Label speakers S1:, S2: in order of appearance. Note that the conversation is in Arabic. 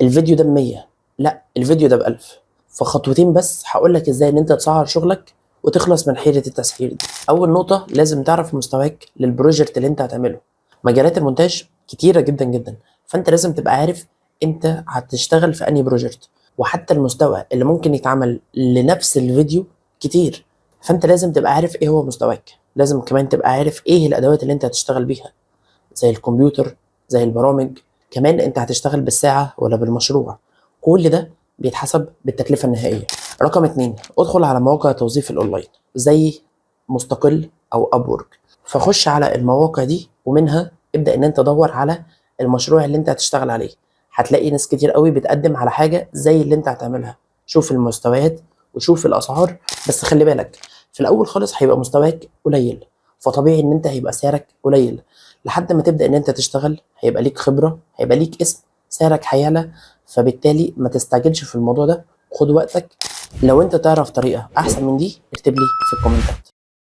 S1: الفيديو ده ب100، لا الفيديو ده ب1000. فخطوتين بس هقول لك ازاي ان انت تسعر شغلك وتخلص من حيرة التسعير دي. اول نقطة لازم تعرف مستواك للبروجكت اللي انت هتعمله. مجالات المونتاج كتيرة جدا جدا، فانت لازم تبقى عارف انت هتشتغل في انهي بروجكت. وحتى المستوى اللي ممكن يتعمل لنفس الفيديو كتير، فانت لازم تبقى عارف ايه هو مستواك. لازم كمان تبقى عارف ايه الادوات اللي انت هتشتغل بيها، زي الكمبيوتر، زي البرامج. كمان انت هتشتغل بالساعة ولا بالمشروع. كل ده بيتحسب بالتكلفة النهائية. رقم 2، ادخل على مواقع توظيف الاونلاين زي مستقل او ابورك. فخش على المواقع دي ومنها ابدأ ان انت تدور على المشروع اللي انت هتشتغل عليه. هتلاقي ناس كتير قوي بتقدم على حاجة زي اللي انت هتعملها. شوف المستويات وشوف الاسعار، بس خلي بالك في الاول خالص هيبقى مستواك قليل، فطبيعي ان انت هيبقى سعرك قليل. لحد ما تبدأ ان انت تشتغل هيبقى ليك خبرة، هيبقى ليك اسم، سعرك هيعلى. فبالتالي ما تستعجلش في الموضوع ده، خد وقتك. لو انت تعرف طريقة احسن من دي اكتب لي في الكومنتات.